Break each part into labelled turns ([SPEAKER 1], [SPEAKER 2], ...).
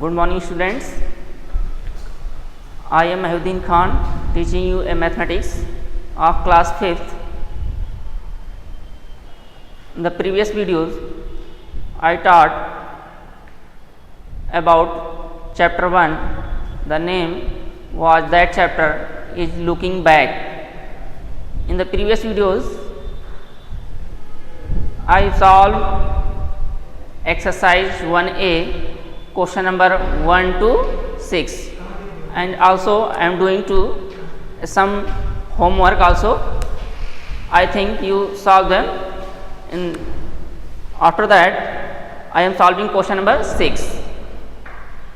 [SPEAKER 1] Good morning students. I am Mahuddin Khan teaching you a mathematics of class 5th. In the previous videos I taught about chapter 1. The name was that chapter is looking back. In the previous videos I solved exercise 1A question number 1 to 6, and also I am doing some homework also. I think you solve them. After that I am solving question number 6.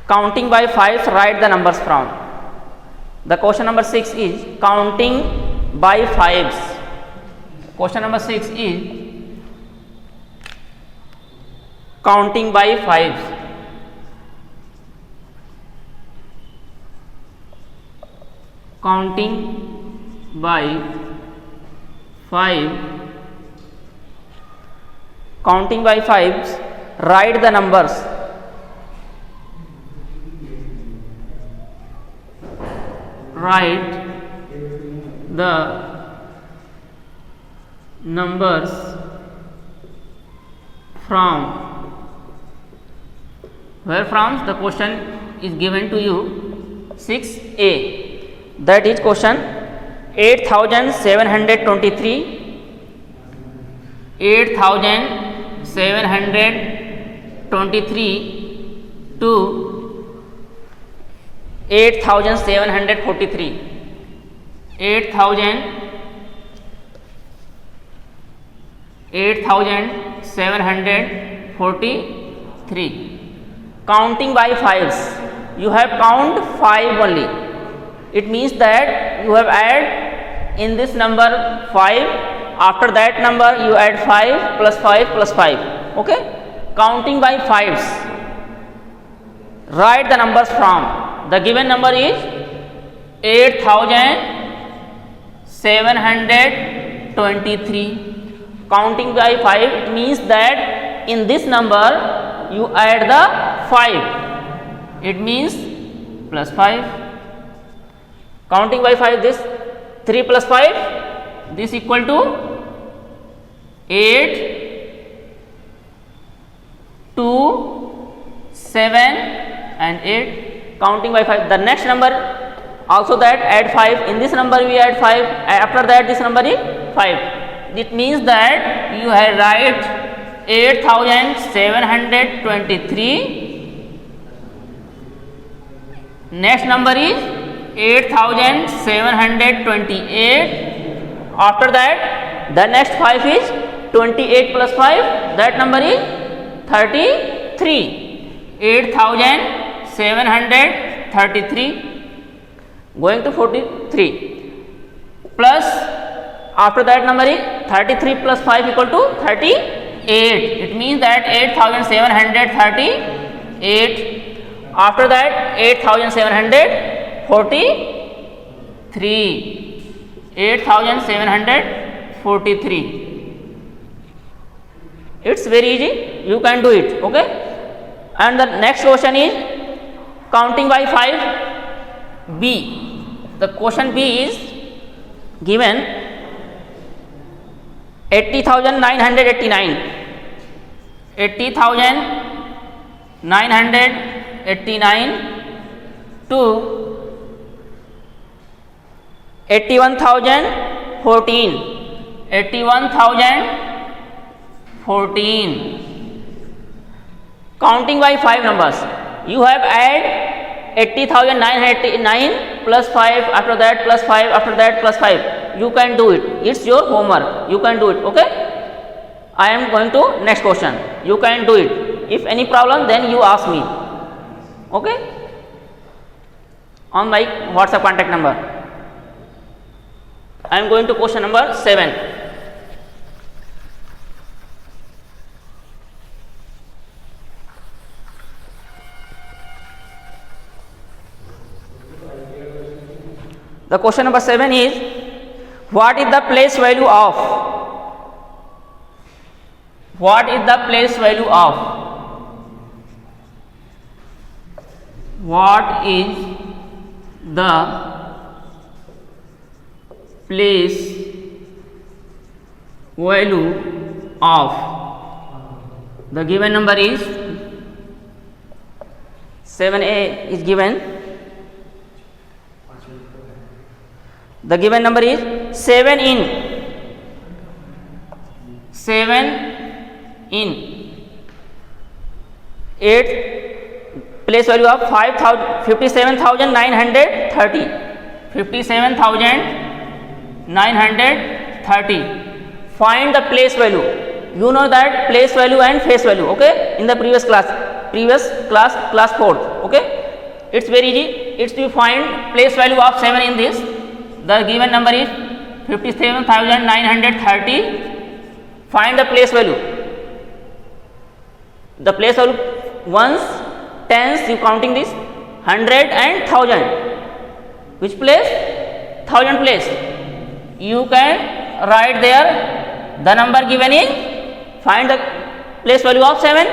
[SPEAKER 1] Counting by 5, write the numbers from. The question number 6 is counting by 5s. Question number 6 is counting by 5s. Counting by 5. Counting by 5s, write the numbers. Write the numbers from. Where from? The question is given to you 6A. That is question 8723 to 8743. 8743. Counting by 5s, you have count 5 only. It means that you have add in this number 5, after that number you add 5 plus 5 plus 5. Okay, counting by 5s, write the numbers from. The given number is 8723. Counting by 5 means that in this number you add the 5, it means plus 5. Counting by 5, this 3 plus 5, this equal to 8, 2, 7 and 8. Counting by 5, the next number also that add 5, in this number we add 5, after that this number is 5. It means that you have write 8723. Next number is 8728. After that the next 5 is 28 plus 5, that number is 33. 8733 going to 43, plus after that number is 33 plus 5 equal to 38. It means that 8738. After that 8743. 8743. It's very easy, you can do it. Okay, and the next question is counting by 5B. The question B is given 80,989. 80,989 to 81,014. 81,014. Counting by 5 numbers, you have add 80,989 plus 5, after that plus 5, after that plus 5. You can do it, it's your homework, you can do it. Okay, I am going to next question. You can do it. If any problem, then you ask me. Okay, on my WhatsApp contact number. I am going to question number 7. The question number 7 is, what is the place value of? What is the place value of what is the place value of the given number is 7a is given. The given number is 7 in 8 place value of 57,930. 57,930. Find the place value. You know that place value and face value, okay, in the previous class class 4th, okay. It's very easy. It's to find place value of 7 in this. The given number is 57,930. Find the place value. The place value ones, tens, you counting this, 100 and 1000. Which place? 1000 place. You can write there the number given is, find the place value of 7.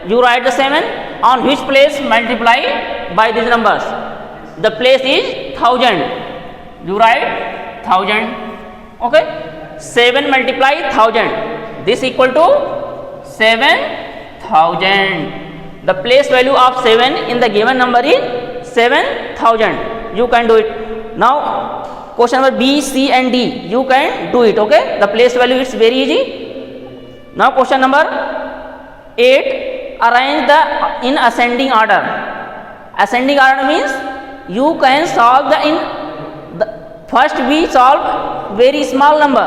[SPEAKER 1] You write the 7 on which place multiply by these numbers. The place is 1000. You write 1000. Okay. 7 multiply 1000. This equal to 7000. The place value of 7 in the given number is 7000. You can do it. Now question number B, C and D, you can do it, okay. The place value is very easy. Now question number 8, arrange in ascending order. Ascending order means you can solve first we solve very small number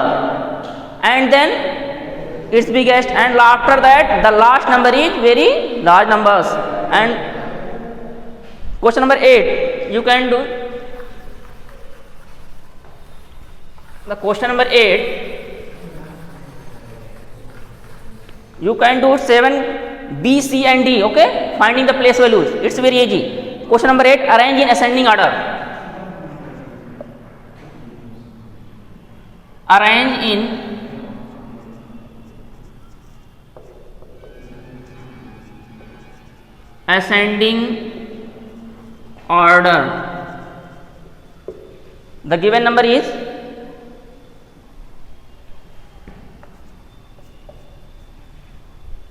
[SPEAKER 1] and then its biggest, and after that the last number is very large numbers. And question number 8, you can do the question number 8. You can do 7, B, C and D, okay, finding the place values. It's very easy. Question number 8, arrange in ascending order. Arrange in ascending order. The given number is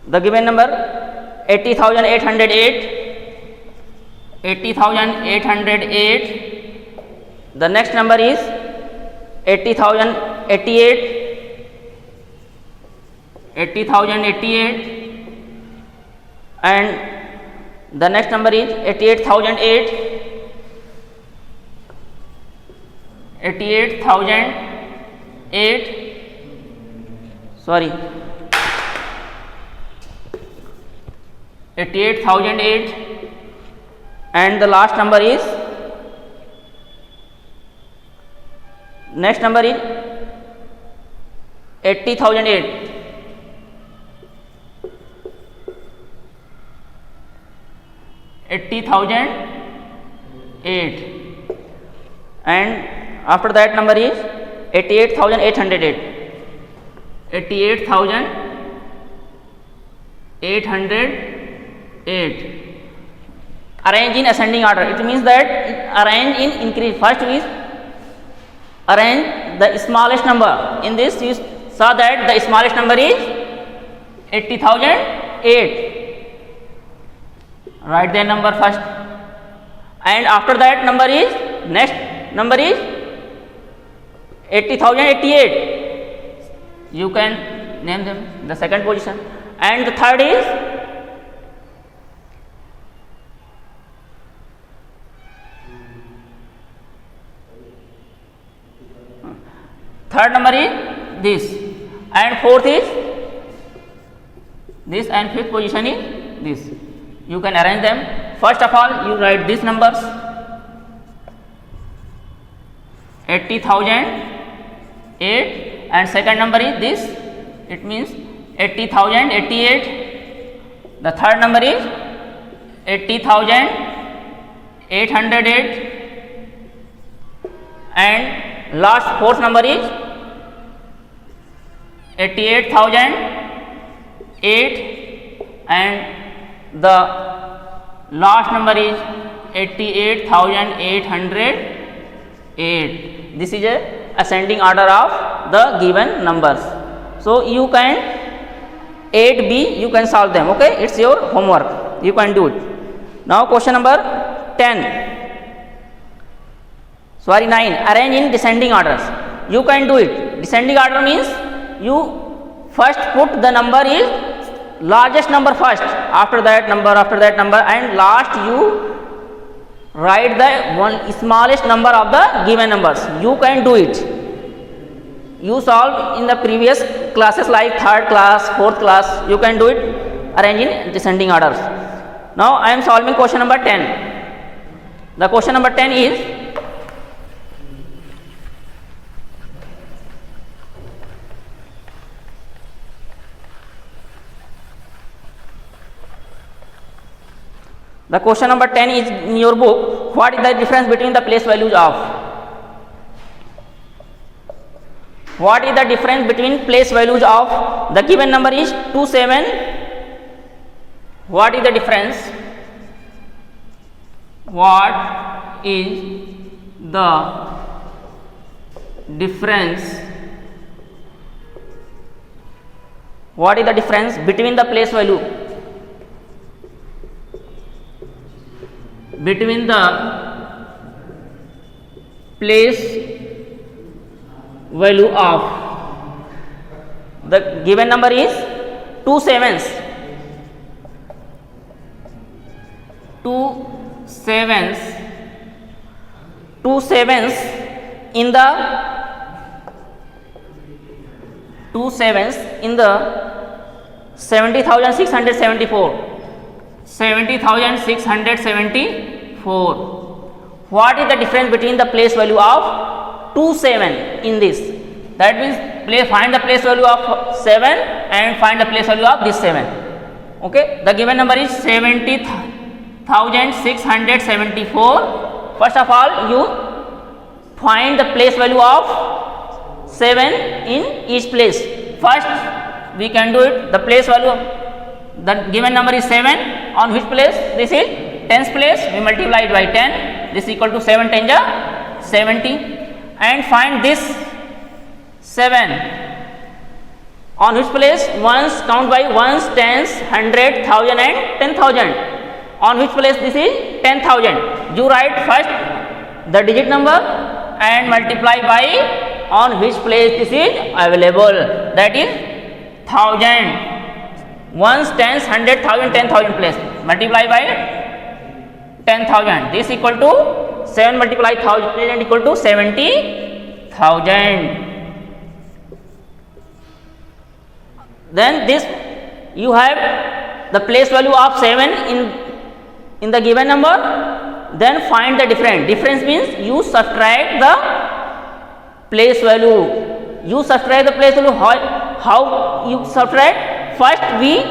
[SPEAKER 1] the given number 80,808. 80,808. The next number is 80,088. 80,088. And the next number is 88,008. 88,008. Sorry. 88,008. And the last number is, next number is 80,008. 80,008. And after that number is 88,808. 88,808. Arrange in ascending order. It means that arrange in increase. First is arrange the smallest number. In this you saw that the smallest number is 80,008. Write their number first, and after that number is, next number is 80,088. You can name them the second position, and the third is third number is this, and fourth is this, and fifth position is this. You can arrange them. First of all, you write these numbers. 80,008, and second number is this. It means 80,088. The third number is 80,808, and last fourth number is 88,008, and the last number is 88,808. This is a ascending order of the given numbers. So you can 8b, you can solve them. Okay, it's your homework, you can do it. Now question number 9, arrange in descending orders. You can do it. Descending order means you first put the number is largest number first, after that number, and last you write the one smallest number of the given numbers. You can do it. You solved in the previous classes like 3rd class, 4th class. You can do it, arrange in descending orders. Now I am solving question number 10. The question number 10 is, in your book. What is the difference between the place values of? What is the difference between place values of? The given number is 27. What is the difference? What is the difference? What is the difference between the place value? Between the place value of, the given number is 2 sevens. 2 sevens in the 70,674. 70,674. What is the difference between the place value of 2, 7 in this? That means find the place value of 7 and find the place value of this 7. Okay, the given number is 70,674. First of all, you find the place value of 7 in each place. First we can do it. The place value, the given number is 7, on which place? This is 10th place, we multiply it by 10, this is equal to 7 10 70, and find this 7 on which place? Ones, count by ones, tens, 100, 1,000 and 10,000. On which place? This is 10,000. You write first the digit number and multiply by on which place this is available, that is 1,000. Ones, tens, 100, 1,000, 10,000 place, multiply by 10,000. This equal to 7 multiply 1,000 equal to 70,000. Then this you have the place value of 7 in the given number. Then find the difference. Difference means you subtract the place value. You subtract the place value. How you subtract? First we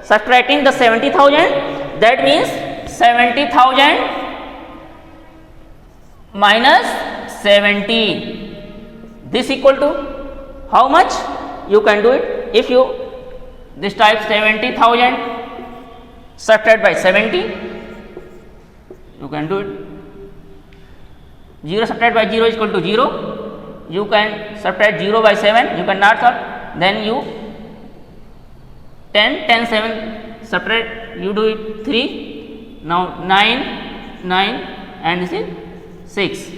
[SPEAKER 1] subtracting the 70,000. That means 70,000 minus 70. This equal to how much? You can do it. If you this type 70,000 subtract by 70, you can do it. 0 subtract by 0 is equal to 0. You can subtract 0 by 7. You cannot subtract. Then you 10, 10, 7 subtract. You do it 3. Now 9, 9 and this is 6.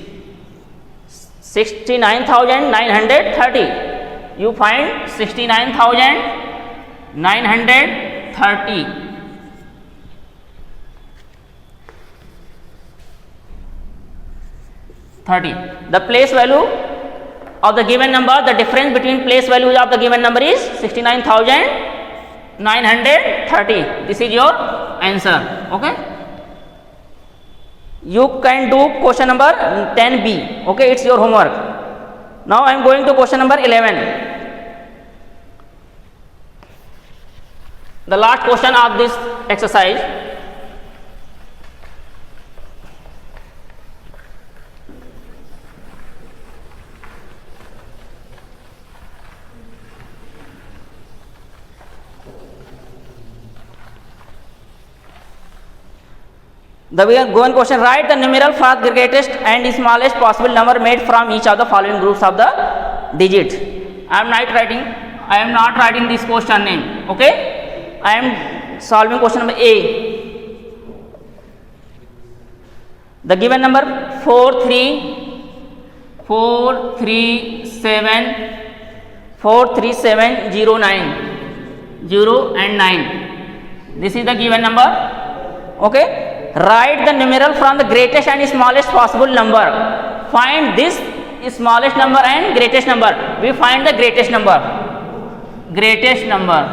[SPEAKER 1] 69,930. You find 69,930. The place value of the given number, the difference between place values of the given number is 69,930. This is your answer. Okay. You can do question number 10b. Okay, it's your homework. Now I am going to question number 11. The last question of this exercise. The given question, write the numeral for the greatest and smallest possible number made from each of the following groups of the digit. I am not writing this question name. Okay, I am solving question number A. The given number 43709 0 and 9. This is the given number. Okay, write the numeral from the greatest and smallest possible number. Find this smallest number and greatest number. We find the greatest number. Greatest number.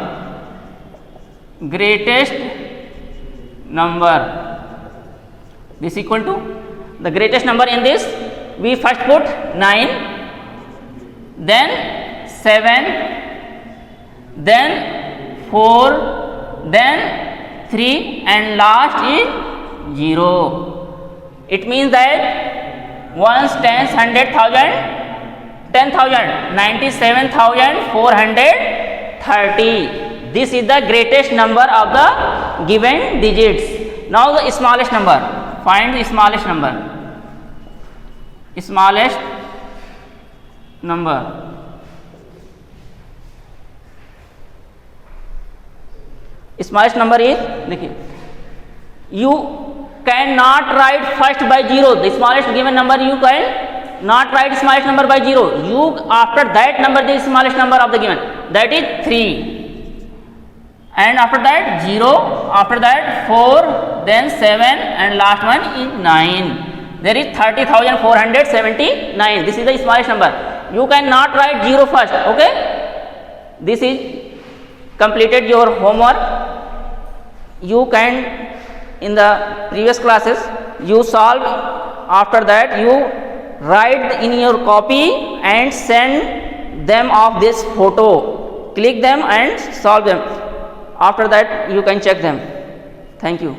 [SPEAKER 1] This equal to the greatest number in this. We first put 9, then 7, then 4, then 3, and last is 0. It means that ones, tens, 100,000, 10,000, 97,430. This is the greatest number of the given digits. Now the smallest number. Find the smallest number. Smallest number. Smallest number is, देखिए, you cannot write first by 0. The smallest given number you can not write smallest number by 0. You after that number the smallest number of the given, that is 3, and after that 0, after that 4, then 7, and last one is 9. There is 30,479. This is the smallest number. You cannot write 0 first. Okay, this is completed your homework. You can, in the previous classes you solve, after that you write in your copy and send them of this photo. Click them and solve them. After that you can check them. Thank you.